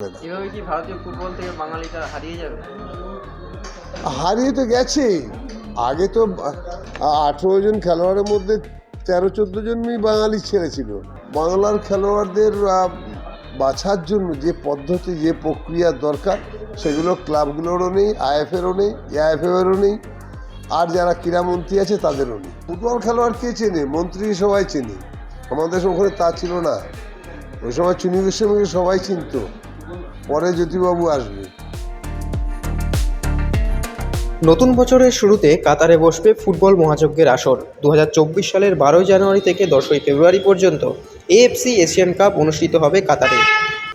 এভাবে কি ভারতীয় ফুটবল থেকে বাঙালিটা হারিয়ে যাবে? হারিয়ে তো গেছে। আগে তো 18 জন খেলোয়াড়ের মধ্যে 13-14 জনই বাঙালি ছেলে ছিল। বাংলার খেলোয়াড়দের বাছার জন্য যে পদ্ধতি, যে প্রক্রিয়ার দরকার, সেগুলো ক্লাবগুলোরও নেই, আইএফএরও নেই, এআইএফএরও নেই, আর যারা ক্রীড়ামন্ত্রী আছে তাদেরও নেই। ফুটবল খেলোয়াড় কে চেনে? মন্ত্রী সবাই চেনে। আমাদের ওখানে তা ছিল না। ওই সময় চুনি গোস্বামীকে সবাই চিনত, পরে জ্যোতিবাবু আসবে। নতুন বছরের শুরুতে কাতারে বসবে ফুটবল মহাযজ্ঞের আসর। 2024 সালের 12 জানুয়ারি থেকে 10 ফেব্রুয়ারি পর্যন্ত এএফসি এশিয়ান কাপ অনুষ্ঠিত হবে কাতারে।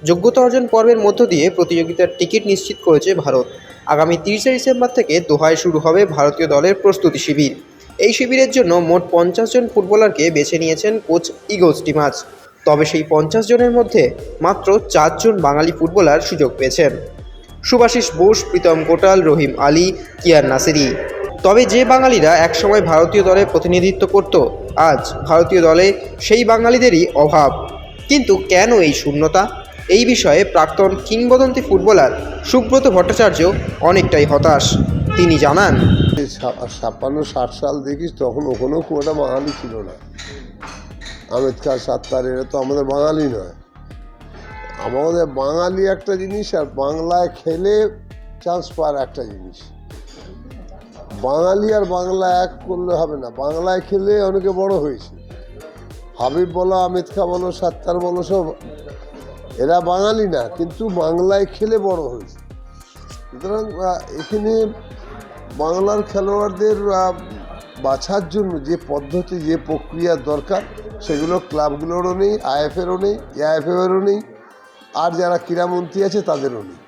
যোগ্যতা অর্জন পর্বের মধ্য দিয়ে প্রতিযোগিতার টিকিট নিশ্চিত করেছে ভারত। আগামী 30 ডিসেম্বর থেকে দোহায় শুরু হবে ভারতীয় দলের প্রস্তুতি শিবির। এই শিবিরের জন্য মোট 50 জন ফুটবলারকে বেছে নিয়েছেন কোচ ইগোর স্টিমাচ। তবে সেই 50 জনের মধ্যে মাত্র 4 জন বাঙালি ফুটবলার সুযোগ পেয়েছেন: সুভাশিস বোস, প্রীতম কোটাল, রহিম আলী, কিয়ার নাসিরি। তবে যে বাঙালিরা একসময় ভারতীয় দলে প্রতিনিধিত্ব করত, আজ ভারতীয় দলে সেই বাঙালিদেরই অভাব। কিন্তু কেন এই শূন্যতা? এই বিষয়ে প্রাক্তন কিংবদন্তি ফুটবলার সুব্রত ভট্টাচার্য অনেকটাই হতাশ। তিনি জানান, 56-60 সাল দেখিস, তখন ওখানেও খুব একটা বাঙালি ছিল না। আহমেদ খান, সাত্তার, এরা তো আমাদের বাঙালি নয়। আমাদের বাঙালি একটা জিনিস, আর বাংলায় খেলে চান্স পাওয়ার একটা জিনিস। বাঙালি আর বাংলা এক করলে হবে না। বাংলায় খেলে অনেকে বড় হয়েছে। হাবিব বলো, আহমেদ খান বলো, সাত্তার বলো, সব এরা বাঙালি না, কিন্তু বাংলায় খেলে বড় হয়েছে। সুতরাং এখানে বাংলার খেলোয়াড়দের বাছার জন্য যে পদ্ধতি, যে প্রক্রিয়ার দরকার, সেগুলো ক্লাবগুলোরও নেই, আইএফএরও নেই, এআইএফএরও নেই, আর যারা ক্রীড়ামন্ত্রী আছে তাদেরও নেই।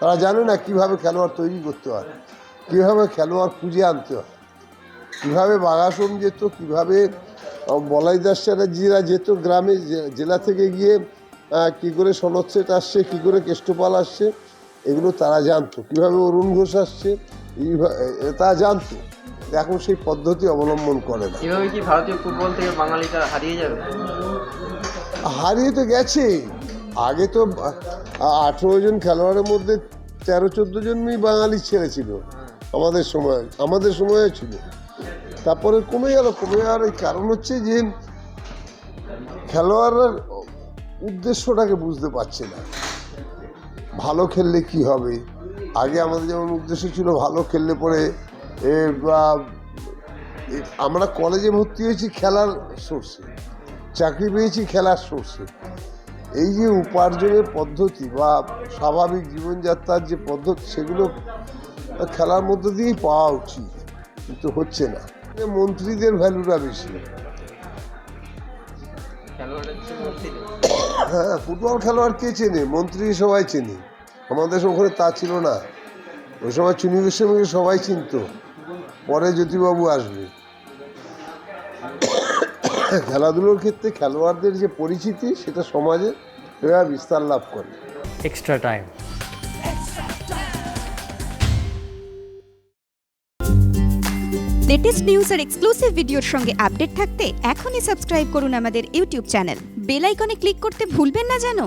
তারা জানে না কীভাবে খেলোয়াড় তৈরি করতে হয়, কীভাবে খেলোয়াড় খুঁজে আনতে হয়, কীভাবে বাগাসন যেত, কীভাবে বলাই দাস চ্যাটার্জিরা যেত গ্রামে, জেলা থেকে গিয়ে কী করে সনদ সেট আসছে, কী করে কেষ্টপাল আসছে, এগুলো তারা জানতো। কীভাবে অরুণ ঘোষ আসছে, তারা জানতো। এখন সেই পদ্ধতি অবলম্বন করে না। এভাবে কি ভারতীয় ফুটবল থেকে বাঙালিটা হারিয়ে যাবে? হারিয়ে তো গেছে। আগে তো 18 জন খেলোয়াড়ের মধ্যে 13-14 জনই বাঙালি ছেলে ছিল। আমাদের সময়ে ছিল। তারপরে কমে যাওয়ার এই কারণ হচ্ছে যে খেলোয়াড়রা উদ্দেশ্যটাকে বুঝতে পারছে না। ভালো খেললে কি হবে? আগে আমাদের যেমন উদ্দেশ্য ছিল, ভালো খেললে পরে আমরা কলেজে ভর্তি হয়েছি খেলার সোর্সে, চাকরি পেয়েছি খেলার সোর্সে। এই যে উপার্জনের পদ্ধতি বা স্বাভাবিক জীবনযাত্রার যে পদ্ধতি, সেগুলো খেলার মধ্য দিয়েই পাওয়া উচিত, কিন্তু হচ্ছে না। মন্ত্রীদের ভ্যালুটা বেশি। হ্যাঁ, ফুটবল খেলোয়াড় কে চেনে? মন্ত্রী সবাই চেনে। আমাদের ওখানে তা ছিল না। ওই সময় চুনি গোস্বামীকে সবাই চিনত, পরে জ্যোতিবাবু আসবে। খেলাধুলোর ক্ষেত্রে খেলোয়াড়দের যে পরিচিতি, সেটা সমাজে বিস্তার লাভ করে। Extra time. লেটেস্ট নিউজ আর এক্সক্লুসিভ ভিডিওর সঙ্গে আপডেট থাকতে এখনই সাবস্ক্রাইব করুন আমাদের ইউটিউব চ্যানেল। বেল আইকনে ক্লিক করতে ভুলবেন না যেন।